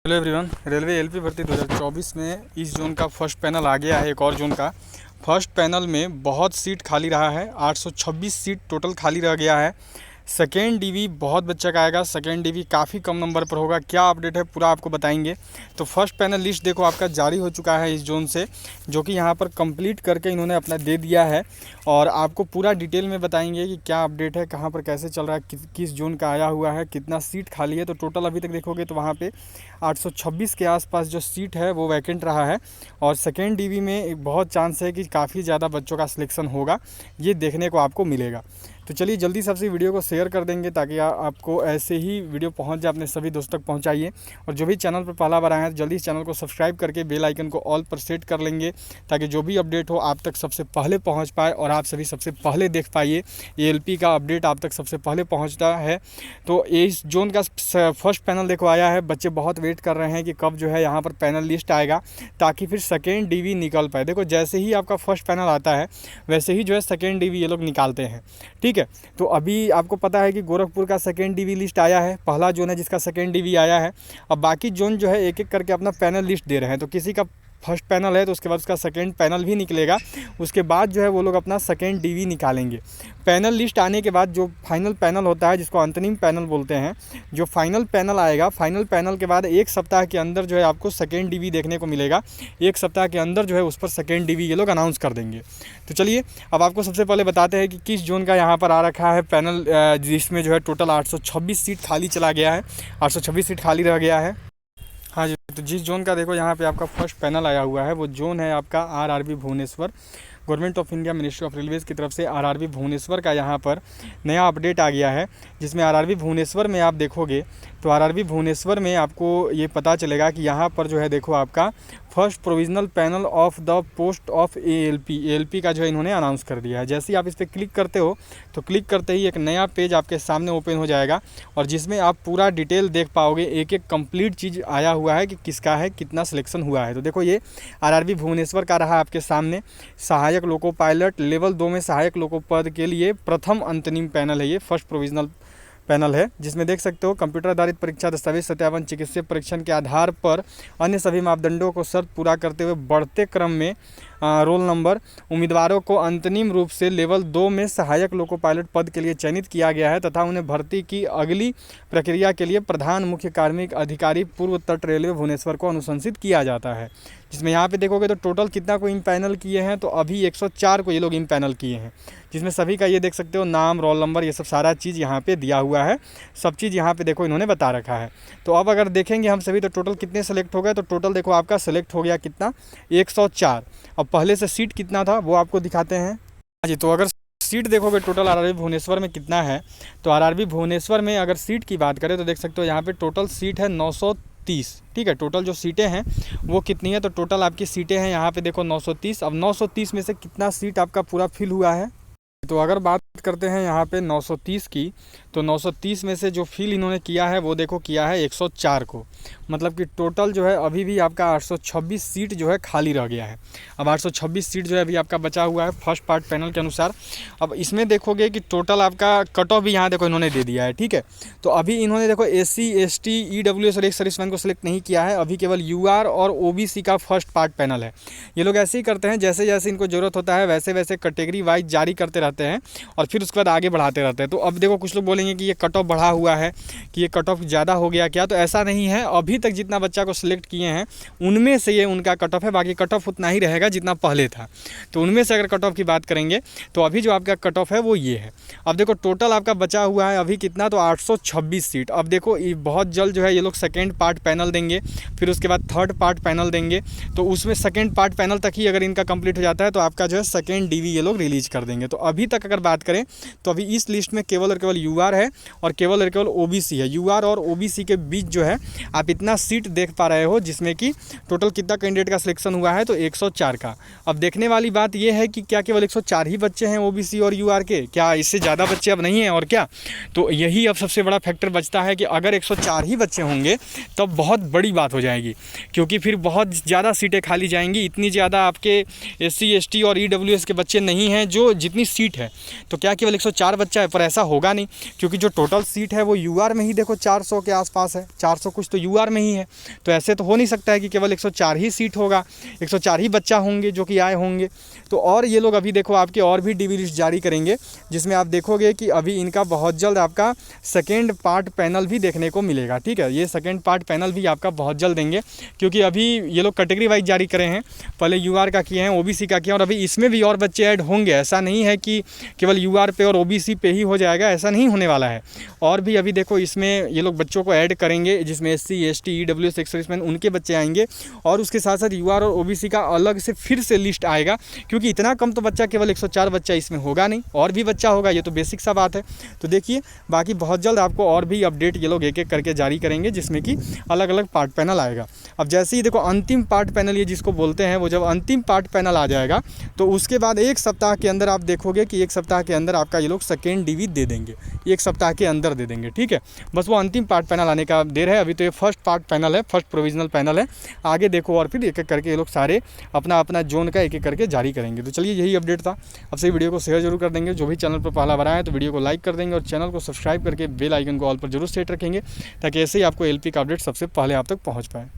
Hello everyone, railway LP भर्ती 2024 में इस जोन का फर्स्ट पैनल आ गया है। एक और जोन का फर्स्ट पैनल में बहुत सीट खाली रहा है। 826 सीट टोटल खाली रह गया है। सेकेंड डीवी बहुत बच्चा का आएगा। सेकेंड डीवी काफ़ी कम नंबर पर होगा। क्या अपडेट है पूरा आपको बताएंगे। तो फर्स्ट पैनल लिस्ट देखो आपका जारी हो चुका है इस जोन से, जो कि यहाँ पर कंप्लीट करके इन्होंने अपना दे दिया है। और आपको पूरा डिटेल में बताएंगे कि क्या अपडेट है, कहाँ पर कैसे चल रहा है, किस जोन का आया हुआ है, कितना सीट खाली है। तो टोटल अभी तक देखोगे तो वहाँ पे 826 के आसपास जो सीट है वो वैकेंट रहा है। और सेकेंड डीवी में एक बहुत चांस है कि काफ़ी ज़्यादा बच्चों का सिलेक्शन होगा, ये देखने को आपको मिलेगा। तो चलिए जल्दी सबसे वीडियो को शेयर कर देंगे ताकि आपको ऐसे ही वीडियो पहुंच जाए, अपने सभी दोस्तों तक पहुंचाइए। और जो भी चैनल पर पहला बार आए हैं तो जल्दी इस चैनल को सब्सक्राइब करके बेल आइकन को ऑल पर सेट कर लेंगे, ताकि जो भी अपडेट हो आप तक सबसे पहले पहुंच पाए और आप सभी सबसे पहले देख पाइए। एएलपी का अपडेट आप तक सबसे पहले पहुँचता है। तो इस जोन का फर्स्ट पैनल देखो आया है। बच्चे बहुत वेट कर रहे हैं कि कब जो है यहाँ पर पैनल लिस्ट आएगा, ताकि फिर सेकेंड डीवी निकल पाए। देखो जैसे ही आपका फर्स्ट पैनल आता है वैसे ही जो है सेकेंड डीवी ये लोग निकालते हैं, ठीक है। तो अभी आपको पता है कि गोरखपुर का सेकेंड डीवी लिस्ट आया है, पहला जोन है जिसका सेकेंड डीवी आया है। अब बाकी जोन जो है एक एक करके अपना पैनल लिस्ट दे रहे हैं। तो किसी का फर्स्ट पैनल है तो उसके बाद उसका सेकेंड पैनल भी निकलेगा। उसके बाद जो है वो लोग अपना सेकेंड डीवी निकालेंगे। पैनल लिस्ट आने के बाद जो फाइनल पैनल होता है, जिसको अंतरिम पैनल बोलते हैं, जो फाइनल पैनल आएगा, फाइनल पैनल के बाद एक सप्ताह के अंदर जो है आपको सेकेंड डीवी देखने को मिलेगा। एक सप्ताह के अंदर जो है उस पर सेकेंड डीवी ये लोग अनाउंस कर देंगे। तो चलिए अब आपको सबसे पहले बताते हैं कि किस जोन का यहाँ पर आ रखा है पैनल, जिसमें जो है टोटल 826 सीट खाली चला गया है। 826 सीट खाली रह गया है। हाँ जी, तो जिस जोन का देखो यहाँ पे आपका फर्स्ट पैनल आया हुआ है वो जोन है आपका RRB Bhubaneswar. Government of India ministry of railways की तरफ से आरआरबी भुवनेश्वर का यहाँ पर नया अपडेट आ गया है, जिसमें आरआरबी भुवनेश्वर में आप देखोगे तो आरआरबी भुवनेश्वर में आपको ये पता चलेगा कि यहाँ पर जो है देखो आपका first provisional panel of the post of ALP का जो है इन्होंने अनाउंस कर दिया है। जैसे ही आप इस पर क्लिक करते हो तो क्लिक करते ही एक नया पेज आपके सामने ओपन हो जाएगा, और जिसमें आप पूरा डिटेल देख पाओगे। एक एक कंप्लीट चीज़ आया हुआ है कि किसका है, कितना सिलेक्शन हुआ है। तो देखो ये आरआरबी भुवनेश्वर का रहा आपके सामने। सहायक लोको पायलट लेवल 2 में सहायक लोको पद के लिए प्रथम अंतरिम पैनल है, ये फर्स्ट प्रोविजनल पैनल है, जिसमें देख सकते हो कंप्यूटर आधारित परीक्षा, दस्तावेज सत्यापन, चिकित्सीय परीक्षण के आधार पर अन्य सभी मापदंडों को शर्त पूरा करते हुए बढ़ते क्रम में रोल नंबर उम्मीदवारों को अंतरिम रूप से लेवल 2 में सहायक लोको पायलट पद के लिए चयनित किया गया है, तथा उन्हें भर्ती की अगली प्रक्रिया के लिए प्रधान मुख्य कार्मिक अधिकारी पूर्व तट रेलवे भुवनेश्वर को अनुशंसित किया जाता है। जिसमें यहाँ पे देखोगे तो टोटल कितना को इन पैनल किए हैं, तो अभी 104 को ये लोग इन पैनल किए हैं, जिसमें सभी का ये देख सकते हो नाम, रोल नंबर, ये सब सारा चीज़ यहाँ पे दिया हुआ है। सब चीज़ यहाँ पे देखो इन्होंने बता रखा है। तो अब अगर देखेंगे हम सभी तो टोटल कितने सेलेक्ट हो गए, तो टोटल देखो आपका सेलेक्ट हो गया कितना, 104। अब पहले से सीट कितना था वो आपको दिखाते हैं। हाँ जी, तो अगर सीट देखोगे टोटल आरआरबी भुवनेश्वर में कितना है, तो आरआरबी भुवनेश्वर में अगर सीट की बात करें तो देख सकते हो यहाँ पे टोटल सीट है 930, ठीक है। टोटल जो सीटें हैं वो कितनी है, तो टोटल आपकी सीटें हैं यहाँ पे देखो 930। अब 930 में से कितना सीट आपका पूरा फिल हुआ है, तो अगर बात करते हैं यहाँ पे 930 की, तो 930 में से जो फिल इन्होंने किया है वो देखो किया है 104 को। मतलब कि टोटल जो है अभी भी आपका 826 सीट जो है खाली रह गया है। अब 826 सीट जो है अभी आपका बचा हुआ है फर्स्ट पार्ट पैनल के अनुसार। अब इसमें देखोगे कि टोटल आपका कट ऑफ भी यहाँ देखो इन्होंने दे दिया है, ठीक है। तो अभी इन्होंने देखो SC ST EWS और एक सर्विसमैन को सिलेक्ट नहीं किया है। अभी केवल UR और OBC का फर्स्ट पार्ट पैनल है। ये लोग ऐसे ही करते हैं, जैसे जैसे इनको ज़रूरत होता है वैसे वैसे कैटेगरी वाइज जारी करते रहते हैं और फिर उसके बाद आगे बढ़ाते रहते हैं। तो अब देखो कुछ लोग बोलेंगे कि ये कट ऑफ बढ़ा हुआ है, कि ये कट ऑफ ज़्यादा हो गया क्या, तो ऐसा नहीं है। अभी तक जितना बच्चा को सिलेक्ट किए हैं उनमें से ये उनका कट ऑफ है, बाकी कट ऑफ उतना ही रहेगा जितना पहले था। तो उनमें से अगर कट ऑफ की बात करेंगे तो अभी जो आपका कट ऑफ है वो ये है। अब देखो टोटल आपका बचा हुआ है अभी कितना, तो 826 सीट। अब देखो बहुत जल्द जो है ये लोग सेकेंड पार्ट पैनल देंगे, फिर उसके बाद थर्ड पार्ट पैनल देंगे। तो उसमें सेकेंड पार्ट पैनल तक ही अगर इनका कंप्लीट हो जाता है तो आपका जो है सेकेंड डीवी ये लोग रिलीज कर देंगे। तो अभी तक अगर बात करें तो अभी इस लिस्ट में केवल और केवल UR है और केवल OBC है। UR और OBC के बीच जो है आप इतना सीट देख पा रहे हो, जिसमें कि टोटल कितना कैंडिडेट का सिलेक्शन हुआ है, तो 104 का। अब देखने वाली बात यह है कि क्या केवल 104 ही बच्चे हैं OBC और UR के, क्या इससे ज़्यादा बच्चे अब नहीं हैं और क्या। तो यही अब सबसे बड़ा फैक्टर बचता है कि अगर 104 ही बच्चे होंगे तब बहुत बड़ी बात हो जाएगी, क्योंकि फिर बहुत ज़्यादा सीटें खाली जाएंगी। इतनी ज़्यादा आपके SC ST और EWS के बच्चे नहीं हैं जो जितनी सीट सीट है, तो क्या केवल 104 बच्चा है? पर ऐसा होगा नहीं, क्योंकि जो टोटल सीट है वो यूआर में ही देखो 400 के आसपास है, 400 कुछ तो यूआर में ही है। तो ऐसे तो हो नहीं सकता है कि केवल 104 ही सीट होगा, 104 ही बच्चा होंगे जो कि आए होंगे। तो और ये लोग अभी देखो आपके और भी डीवी लिस्ट जारी करेंगे, जिसमें आप देखोगे कि अभी इनका बहुत जल्द आपका सेकेंड पार्ट पैनल भी देखने को मिलेगा। ठीक है, ये सेकेंड पार्ट पैनल भी आपका बहुत जल्द देंगे, क्योंकि अभी ये लोग कैटेगरी वाइज जारी करे हैं। पहले यूआर का किए हैं, ओबीसी का किया, और अभी इसमें भी और बच्चे ऐड होंगे। ऐसा नहीं है कि केवल यूआर पे और ओबीसी पे ही हो जाएगा, ऐसा नहीं होने वाला है। और भी अभी देखो इसमें ये लोग बच्चों को ऐड करेंगे, जिसमें SC, ST, EWS, ex serviceman उनके बच्चे आएंगे, और उसके साथ साथ यूआर और ओबीसी का अलग से फिर से लिस्ट आएगा, क्योंकि इतना कम तो बच्चा केवल 104 बच्चा इसमें होगा नहीं, और भी बच्चा होगा, ये तो बेसिक सा बात है। तो देखिए बाकी बहुत जल्द आपको और भी अपडेट ये लोग एक एक करके जारी करेंगे, जिसमें कि अलग अलग पार्ट पैनल आएगा। अब जैसे ही देखो अंतिम पार्ट पैनल ये जिसको बोलते हैं, वो जब अंतिम पार्ट पैनल आ जाएगा तो उसके बाद एक सप्ताह के अंदर आप देखोगे कि एक सप्ताह के अंदर आपका ये लोग सेकेंड डीवी दे देंगे, एक सप्ताह के अंदर दे देंगे। ठीक है, बस वो अंतिम पार्ट पैनल आने का देर है। अभी तो ये फर्स्ट पार्ट पैनल है, फर्स्ट प्रोविजनल पैनल है। आगे देखो और फिर एक एक करके ये लोग सारे अपना अपना जोन का एक एक करके जारी करेंगे। तो चलिए यही अपडेट था। अब से वीडियो को शेयर जरूर कर देंगे, जो भी चैनल पर पहला बार आए तो वीडियो को लाइक कर देंगे, और चैनल को सब्सक्राइब करके बेल आइकन को ऑल पर जरूर सेट रखेंगे, ताकि ऐसे ही आपको एलपी का अपडेट सबसे पहले आप तक पहुँच पाए।